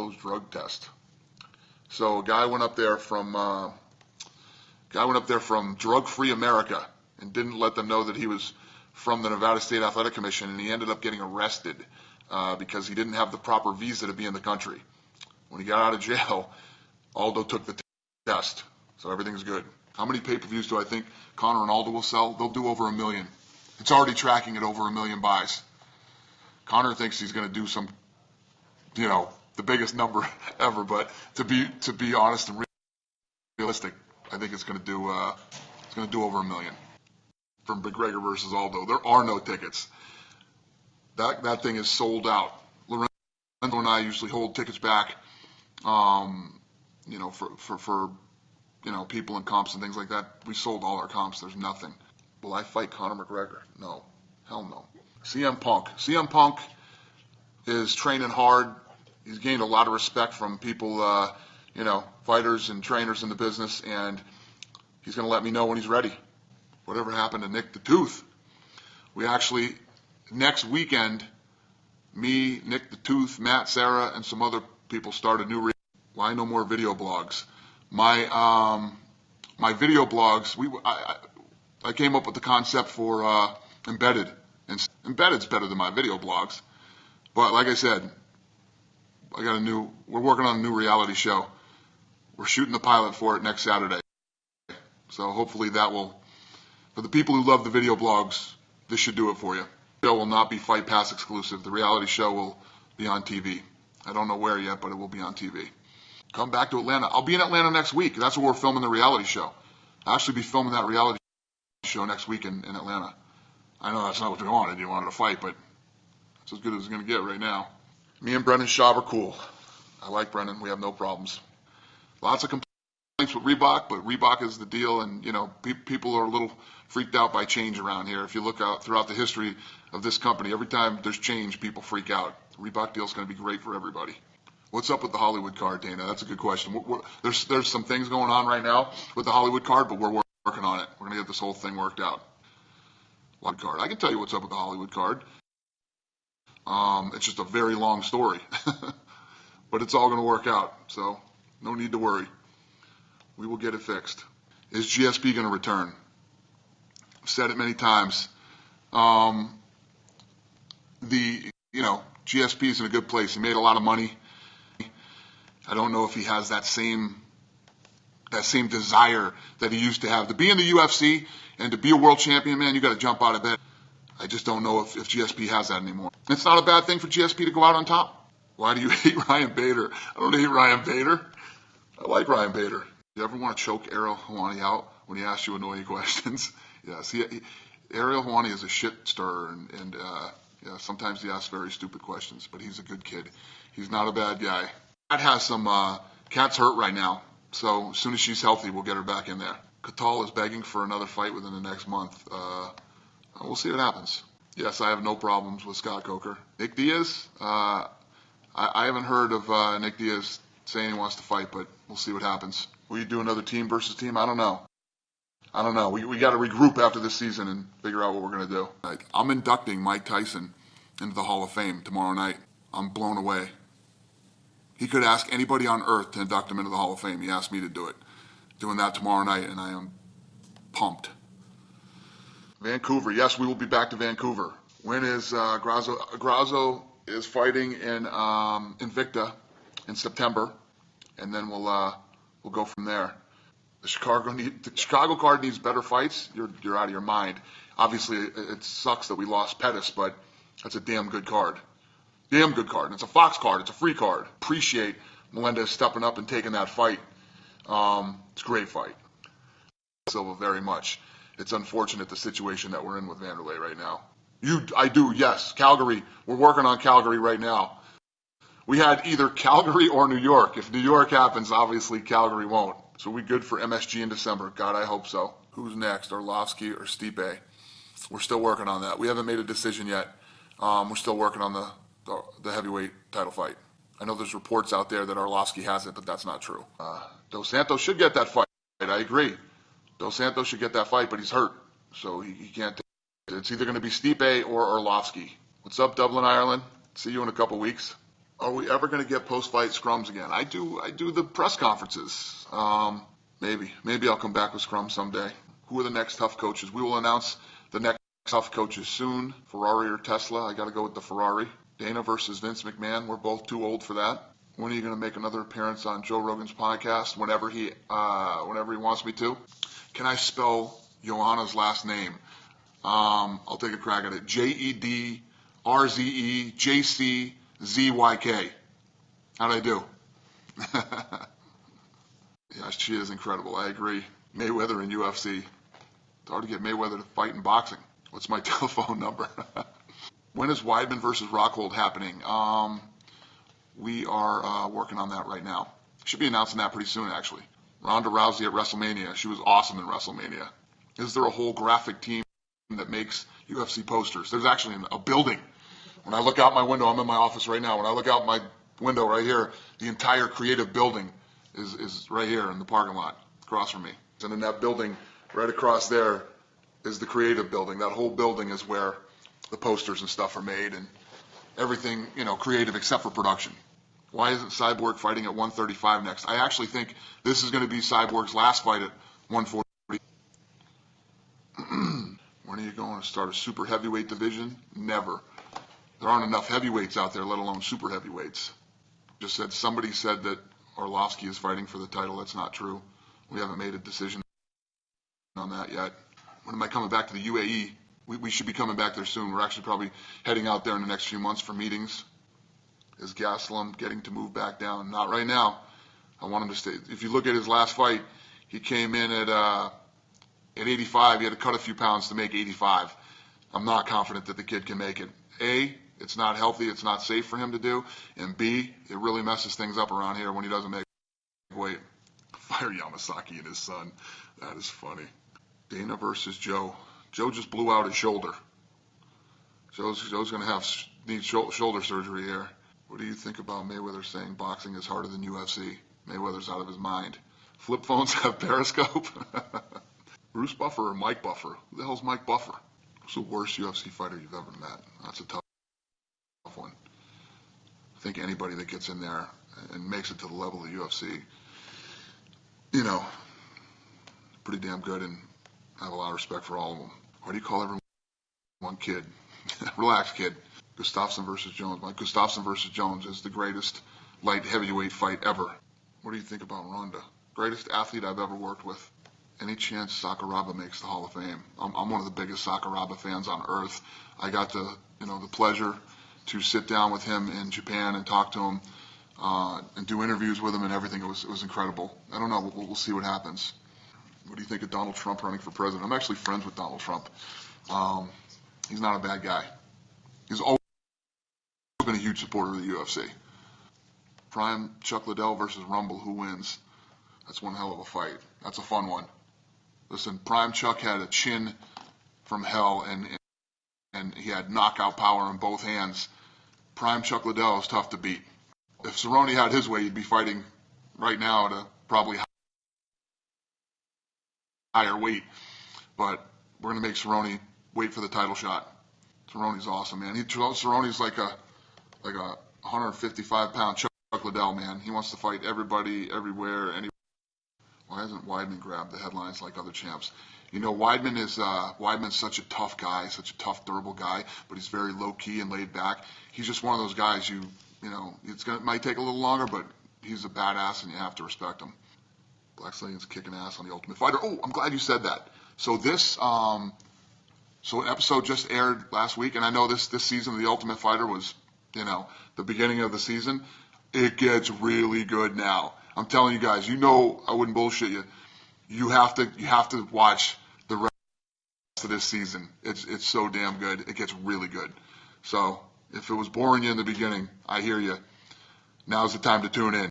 Aldo's drug test. So a guy went up there from Drug-Free America and didn't let them know that he was from the Nevada State Athletic Commission, and he ended up getting arrested because he didn't have the proper visa to be in the country. When he got out of jail, Aldo took the test, so everything's good. How many pay-per-views do I think Conor and Aldo will sell? They'll do over 1 million. It's already tracking at over 1 million buys. Conor thinks he's going to do some, the biggest number ever, but to be honest and realistic, I think it's going to do over 1 million. From McGregor versus Aldo, there are no tickets. That thing is sold out. Lorenzo and I usually hold tickets back, for people in comps and things like that. We sold all our comps. There's nothing. Will I fight Conor McGregor? No. Hell no. CM Punk is training hard. He's gained a lot of respect from people, fighters and trainers in the business, and he's going to let me know when he's ready. Whatever happened to Nick the Tooth? We actually, next weekend, me, Nick the Tooth, Matt, Sarah, and some other people start a new Why no more video blogs? My video blogs, I came up with the concept for embedded. And embedded's better than my video blogs. But like I said, we're working on a new reality show. We're shooting the pilot for it next Saturday. So hopefully that will, for the people who love the video blogs, this should do it for you. The show will not be Fight Pass exclusive. The reality show will be on TV. I don't know where yet, but it will be on TV. Come back to Atlanta. I'll be in Atlanta next week. That's where we're filming the reality show. I'll actually be filming that reality show next week in Atlanta. I know that's not what you wanted. You wanted to fight, but it's as good as it's going to get right now. Me and Brendan Schaub are cool. I like Brendan. We have no problems. Lots of complaints with Reebok, but Reebok is the deal, and people are a little freaked out by change around here. If you look out throughout the history of this company, every time there's change, people freak out. The Reebok deal is going to be great for everybody. What's up with the Hollywood card, Dana? That's a good question. There's some things going on right now with the Hollywood card, but we're working on it. We're going to get this whole thing worked out. Hollywood card. I can tell you what's up with the Hollywood card. It's just a very long story, but it's all going to work out. So no need to worry. We will get it fixed. Is GSP going to return? I've said it many times. GSP is in a good place. He made a lot of money. I don't know if he has that same desire that he used to have. To be in the UFC and to be a world champion, man, you got to jump out of bed. I just don't know if GSP has that anymore. It's not a bad thing for GSP to go out on top. Why do you hate Ryan Bader? I don't hate Ryan Bader. I like Ryan Bader. You ever want to choke Ariel Helwani out when he asks you annoying questions? Yes, Ariel Helwani is a shit stirrer, and sometimes he asks very stupid questions, but he's a good kid. He's not a bad guy. Cat has some, Cat's hurt right now, so as soon as she's healthy, we'll get her back in there. Catal is begging for another fight within the next month. We'll see what happens. Yes, I have no problems with Scott Coker. Nick Diaz, I haven't heard of Nick Diaz saying he wants to fight, but we'll see what happens. Will you do another team versus team? I don't know. We got to regroup after this season and figure out what we're going to do. I'm inducting Mike Tyson into the Hall of Fame tomorrow night. I'm blown away. He could ask anybody on earth to induct him into the Hall of Fame. He asked me to do it. Doing that tomorrow night, and I am pumped. Vancouver. Yes, we will be back to Vancouver. When is Grasso? Grasso is fighting in Invicta in September, and then we'll go from there. The Chicago card needs better fights. You're out of your mind. Obviously, it sucks that we lost Pettis, but that's a damn good card. Damn good card. And it's a Fox card. It's a free card. Appreciate Melendez stepping up and taking that fight. It's a great fight. Silva very much. It's unfortunate the situation that we're in with Vanderlei right now. I do, yes. Calgary. We're working on Calgary right now. We had either Calgary or New York. If New York happens, obviously Calgary won't. So we good for MSG in December. God, I hope so. Who's next? Arlovsky or Stipe? We're still working on that. We haven't made a decision yet. We're still working on the heavyweight title fight. I know there's reports out there that Arlovsky has it, but that's not true. Dos Santos should get that fight. I agree. Dos Santos should get that fight, but he's hurt, so he can't take it. It's either going to be Stipe or Arlovsky. What's up, Dublin, Ireland? See you in a couple weeks. Are we ever going to get post-fight scrums again? I do the press conferences. Maybe I'll come back with scrum someday. Who are the next tough coaches? We will announce the next tough coaches soon. Ferrari or Tesla? I got to go with the Ferrari. Dana versus Vince McMahon. We're both too old for that. When are you going to make another appearance on Joe Rogan's podcast? Whenever he wants me to. Can I spell Joanna's last name? I'll take a crack at it. JEDRZEJCZYK. How'd I do? Yeah, she is incredible. I agree. Mayweather and UFC. It's hard to get Mayweather to fight in boxing. What's my telephone number? When is Weidman versus Rockhold happening? We are working on that right now. Should be announcing that pretty soon, actually. Ronda Rousey at WrestleMania. She was awesome in WrestleMania. Is there a whole graphic team that makes UFC posters? There's actually a building. When I look out my window, I'm in my office right now. When I look out my window right here, the entire creative building is right here in the parking lot across from me. And in that building, right across there, is the creative building. That whole building is where the posters and stuff are made and everything, creative except for production. Why isn't Cyborg fighting at 135 next? I actually think this is going to be Cyborg's last fight at 140. When are you going to start a super heavyweight division? Never. There aren't enough heavyweights out there, let alone super heavyweights. Somebody said that Orlovsky is fighting for the title. That's not true. We haven't made a decision on that yet. When am I coming back to the UAE? We should be coming back there soon. We're actually probably heading out there in the next few months for meetings. Is Gastelum getting to move back down? Not right now. I want him to stay. If you look at his last fight, he came in at 85. He had to cut a few pounds to make 85. I'm not confident that the kid can make it. A, it's not healthy. It's not safe for him to do. And B, it really messes things up around here when he doesn't make weight. Fire Yamasaki and his son. That is funny. Dana versus Joe. Joe just blew out his shoulder. Joe's going to need shoulder surgery here. What do you think about Mayweather saying boxing is harder than UFC? Mayweather's out of his mind. Flip phones have Periscope? Bruce Buffer or Mike Buffer? Who the hell's Mike Buffer? Who's the worst UFC fighter you've ever met? That's a tough one. I think anybody that gets in there and makes it to the level of the UFC, pretty damn good, and I have a lot of respect for all of them. Why do you call everyone kid? Relax, kid. Gustafsson versus Jones. Gustafsson versus Jones is the greatest light heavyweight fight ever. What do you think about Ronda? Greatest athlete I've ever worked with. Any chance Sakuraba makes the Hall of Fame? I'm one of the biggest Sakuraba fans on earth. I got the pleasure to sit down with him in Japan and talk to him and do interviews with him and everything. It was incredible. I don't know. We'll see what happens. What do you think of Donald Trump running for president? I'm actually friends with Donald Trump. He's not a bad guy. He's always been a huge supporter of the UFC. Prime Chuck Liddell versus Rumble. Who wins? That's one hell of a fight. That's a fun one. Listen, Prime Chuck had a chin from hell, and he had knockout power in both hands. Prime Chuck Liddell is tough to beat. If Cerrone had his way, he'd be fighting right now at a probably higher weight. But we're going to make Cerrone wait for the title shot. Cerrone's awesome, man. Cerrone's like a 155-pound Chuck Liddell, man. He wants to fight everybody, everywhere, anywhere. Why hasn't Weidman grabbed the headlines like other champs? Weidman's such a tough guy, such a tough, durable guy, but he's very low-key and laid back. He's just one of those guys it might take a little longer, but he's a badass and you have to respect him. Black Stallion's kicking ass on The Ultimate Fighter. Oh, I'm glad you said that. So an episode just aired last week, and I know this season of The Ultimate Fighter was, the beginning of the season. It gets really good now. I'm telling you guys, I wouldn't bullshit you. You have to watch the rest of this season. It's so damn good. It gets really good. So if it was boring you in the beginning, I hear you. Now's the time to tune in.